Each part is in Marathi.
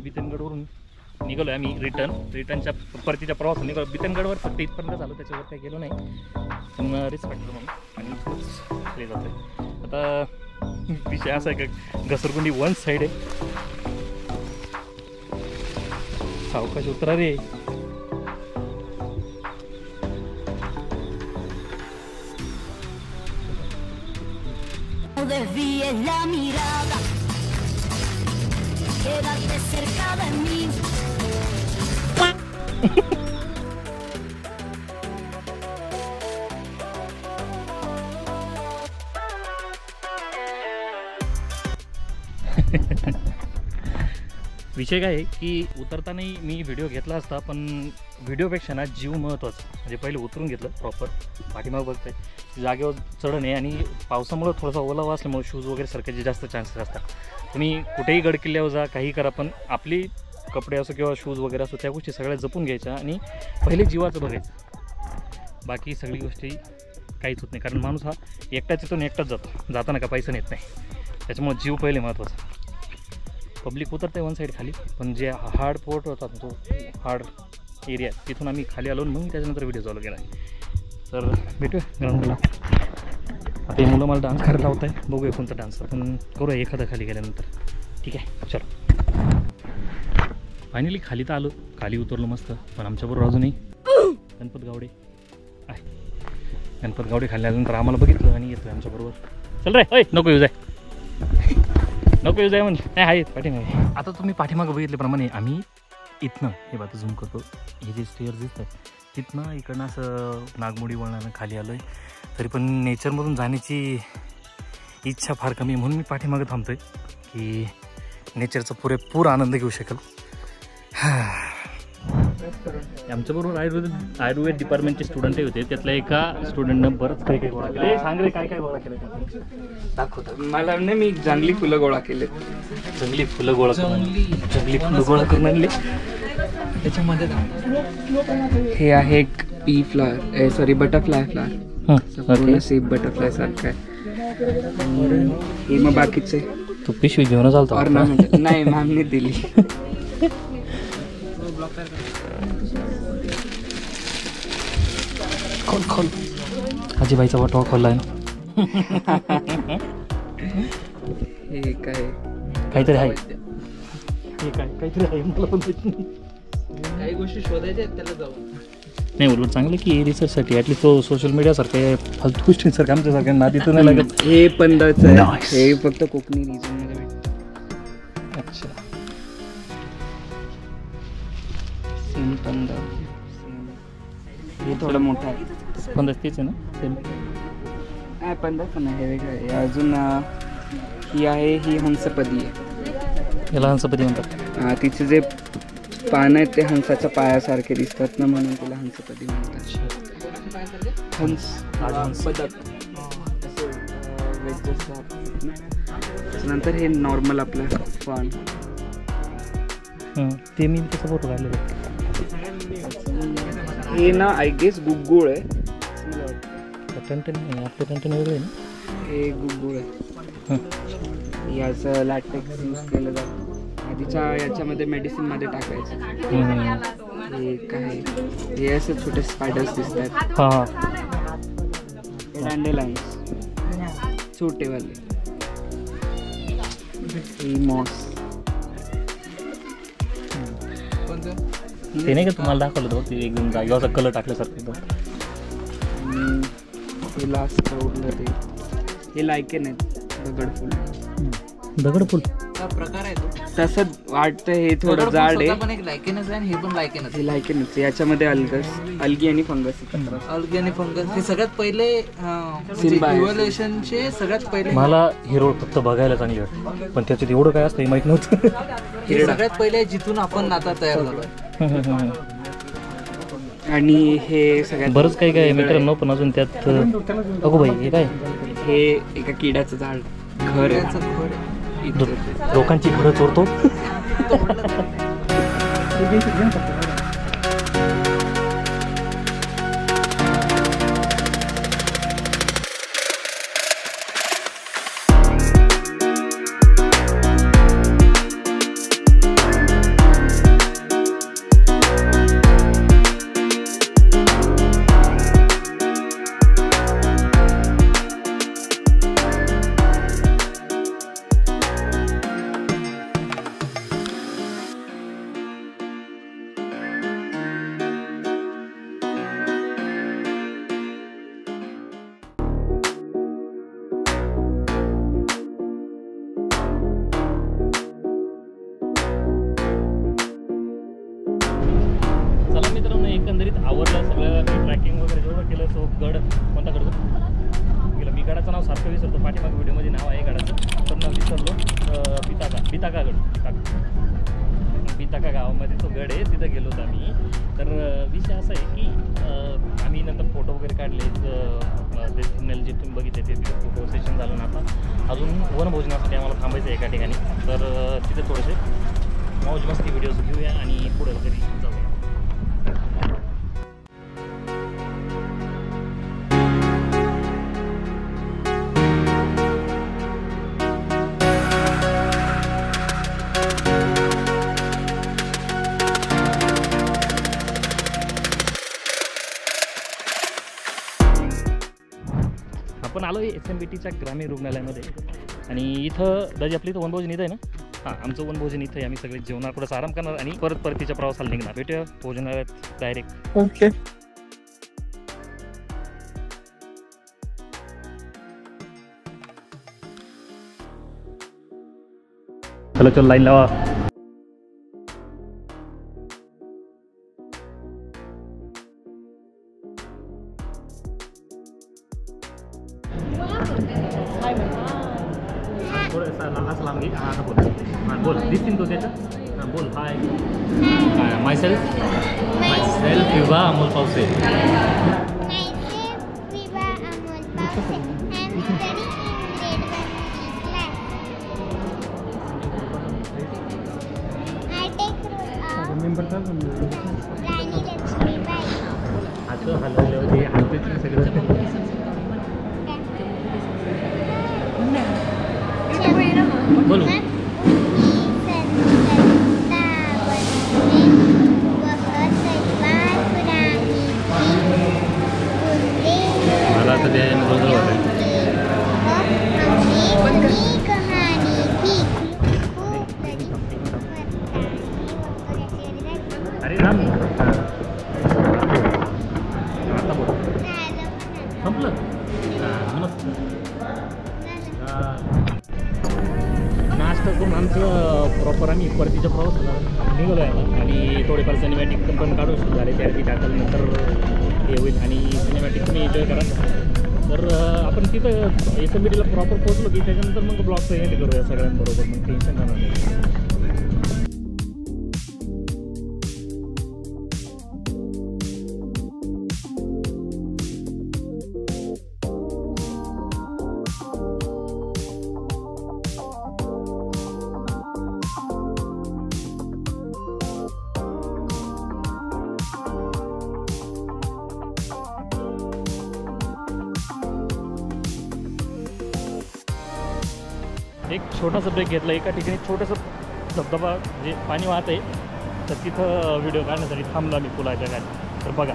बितनगडवरून निघालो आहे आम्ही रिटर्नच्या परतीच्या प्रवासात निघालो. बितनगडवर फक्त इथपर्यंत झालो, त्याच्यावर काही गेलो नाही. पण रिस्क वाटलं म्हणून आणि खाली जातो आहे. आता विषय असा आहे का घसरगुंडी वन साईड आहे. सावकाश उतरा रे. Desvíes la mirada, quédate cerca de mí. विषय काय आहे की उतरतानाही मी व्हिडिओ घेतला असता, पण व्हिडिओपेक्षा ना जीव महत्त्वाचा. म्हणजे पहिले उतरून घेतलं प्रॉपर, पाठीमाग बघताय जागेवर चढण आहे आणि पावसामुळं थोडासा ओलावा असल्यामुळे शूज वगैरे सरकायचे जास्त चान्सेस असतात. तुम्ही कुठेही गडकिल्ल्यावर जा, काही करा, पण आपली कपडे असो किंवा शूज वगैरे असो त्या गोष्टी सगळ्या जपून घ्यायच्या आणि पहिले जीवाचं बघायचं. बाकी सगळी गोष्टी काहीच होत नाही, कारण माणूस हा एकटाच येतो आणि एकटाच जातो. जाताना का पैसा नेत नाही, त्याच्यामुळे जीव पहिले महत्त्वाचा. पब्लिक उतरते वन साईड खाली, पण जे हार्ड पोर्ट होता तो हार्ड एरिया तिथून आम्ही खाली आलो. मग त्याच्यानंतर व्हिडिओ चालू केला आहे. तर भेटूया ग्राउंडला. आता हे मुलं मला डान्स करायला लावत आहे, बघूया कोणता डान्स आपण करूया एखादा खाली गेल्यानंतर. ठीक आहे, चलो. फायनली खाली तर आलो, खाली उतरलो मस्त. पण आमच्याबरोबर अजूनही गणपत गावडे आहे. गणपत गावडे खाली आल्यानंतर आम्हाला बघितलं आणि येतोय आमच्याबरोबर. चल रे, होय नको येऊ जाय, नको येऊ जाय म्हणजे नाही आहेत पाठीमागे. आता तुम्ही पाठीमागं बघितल्याप्रमाणे आम्ही इथनं हे बात झूम करतो, हे जे स्टेअर दिसत आहे तिथनं इकडनं असं नागमोडी वळणानं खाली आलो आहे. तरी पण नेचरमधून जाण्याची इच्छा फार कमी आहे, म्हणून मी पाठीमागं थांबतो आहे की नेचरचा पुरेपूर आनंद घेऊ शकेल. आमच्याबरोबर आयुर्वेद डिपार्टमेंटचे स्टुडंटही होते. त्यातल्या एका स्टुडंटनं बरंच काही काही गोळा केलं. सांग रे काय काय गोळा केलं दाखवतो मला. नाही, मी जंगली फुलं गोळा केले. जंगली फुलं गोळा करून आणली. त्याच्यामध्ये हे आहे एक pea flower, sorry butterfly flower, shape butterfly सारखं आहे. हे मग बाकीचे तू पिशवी घेऊन चालतो ऑर्नामेंट. नाही, मॅमने दिली. खोल आजीबाईचा वाटवा खोलला आहे ना. हे काय काहीतरी आहे, हे काय काहीतरी आहे, मला पण माहिती नाही. काही गोष्टी शोधायच्या आहेत त्याला जाऊ. नाही उलट चांगलं की रिसर्चसाठी ॲटलीस्ट तो सोशल मीडियासारखं फालतू गोष्टींसारखं आमच्यासारख्या नादीतून नाही लागत. हे पंदाचं आहे, हे फक्त कोकणी रिजनमध्ये भेटतं. अच्छा, सेम पंदा. हे थोडं मोठं आहे. पण तेच आहे ना सेम. नाही, पंदा पण आहे, वेगळं आहे. अजून ही आहे, ही हंसपदी आहे. याला हंसपदी म्हणतात. तिचे जे पानं आहेत ते हंसाच्या पायासारखे दिसतात ना, म्हणून तिला हंसपदी म्हणतात. हंस बदक. त्याच्यानंतर हे नॉर्मल आपलं फन. ते मी त्याचा फोटो काढलेला. हे ना आय गेस गुगुळ आहे. टनटन नाही, आपलं टनटन वेगळं आहे ना. हे गुगुळ आहे. याचं लॅटेक्स यूज केलं जातं. आधीच्या याच्यामध्ये मेडिसिनमध्ये टाकायचं. हे काय, हे असे छोटे स्पायडर्स दिसतात. हां, डँडेलाइन्स छोटेवाले. ही मॉस. ते नाही का तुम्हाला दाखवलं होतं ते एकदम जागेवरचा कलर टाकल्यासारखं एकदम. हे लास्ट उरलं ते. हे लायकेन आहेत, दगडफूल. दगडफूल प्रकार आहे तो. तसं वाटतं. हे थोडं जाड आहे. पण एक लायकेनच आहे आणि हे पण लायकेनच. हे लायकेनच. याच्यामध्ये अलगी आणि फंगस एकत्र. अलगी आणि फंगस हे सगळ्यात पहिले इव्हॉल्युशनचे सगळ्यात पहिले. मला हिरो फक्त बघायला चांगली वाटते, पण त्याच्यात एवढं काय असतं हे माहित नव्हतं. हे सगळ्यात पहिले जिथून आपण आता तयार झालोय. आणि हे सगळ्यात बरंच काही काय मित्रांनो. पण अजून त्यात अगो बाई हे काय, हे एका किड्याचं झाड घर आहे. लोकांची घरं चोरतो. फिरवणं एकंदरीत आवडलं सगळं. ट्रॅकिंग वगैरे जेवढं केलं तो गड कोणता गड गेलं मी गडाचं नाव सारखं विसरतो. पाठीमाग व्हिडिओमध्ये नाव आहे गडाचं पण नाव विसरलो. बिताका बिताका गावामध्ये तो गड आहे तिथं गेलो होतो आम्ही. तर विषय असा आहे की आम्ही नंतर फोटो वगैरे काढले. ते थंबनेल जे तुम्ही बघितले ते फोटो सेशन झालं ना. आता अजून वनभोजनासाठी आम्हाला थांबायचं आहे एका ठिकाणी. तर तिथे थोडेसे मौज मस्ती व्हिडिओज घेऊया आणि पुढे वगैरे जाऊया. आपण आलो आहे SMBTच्या ग्रामीण रुग्णालयामध्ये आणि इथं दाजी आपली इथं वनभोजन इथं आहे ना. हां आमचं वनभोजन इथं आहे. आम्ही सगळे जेवणार थोडंसं आराम करणार आणि परतीच्या प्रवासाला निघणार. भेटूया भोजनालयात डायरेक्ट. ओके. चलो लाईन लावा. थोडं असं लांब घे. हां आता बोल. हां बोल दिसतील तो त्याच्यात. हां बोल. हाय मायसेल्फ विवा अमोल पावसे. असं हलवलं होते हलतेच सगळं. बोलू मला आता ते अरे राम आता बोल संपलं. नाश्ता करून आमचं प्रॉपर आम्ही परतीच्या प्रवासाला निघालो आहे आता. आणि थोडेफार सिनेमॅटिक पण काढू शकतो झाले त्या टाकल्यानंतर हे होईल आणि सिनेमॅटिक तुम्ही एन्जॉय करा. तर आपण तिथं SMBTला प्रॉपर पोहोचलो की त्याच्यानंतर मग ब्लॉगचं एंड करूया सगळ्यांबरोबर. मग टेन्शन राहणार नाही. एक छोटासा ब्रेक घेतला. एका ठिकाणी छोटंसं धबधबा जे पाणी वाहत आहे तर तिथं व्हिडिओ काढण्यासाठी थांबलो आम्ही पुलाच्या खाली. तर बघा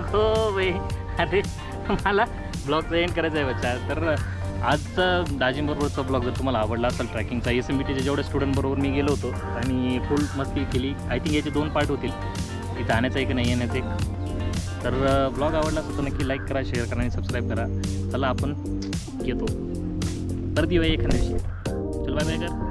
तो भाई अरे मला ब्लॉगचा एंड करायचा आहे बच्चा. तर आजचा दाजींबरोबरचा ब्लॉग जर तुम्हाला आवडला असेल ट्रॅकिंगचा, SMBTच्या जेवढ्या स्टुडंटबरोबर मी गेलो होतो आणि फुल मस्ती केली. आय थिंक याचे 2 पार्ट होतील, इथं आणायचं एक नाही येण्याचं एक. तर ब्लॉग आवडला असेल तर नक्की लाईक करा, शेअर करा आणि सबस्क्राईब करा. चला आपण येतो परत येऊया एखाद्या दिवशी. चल बाय बाय कर.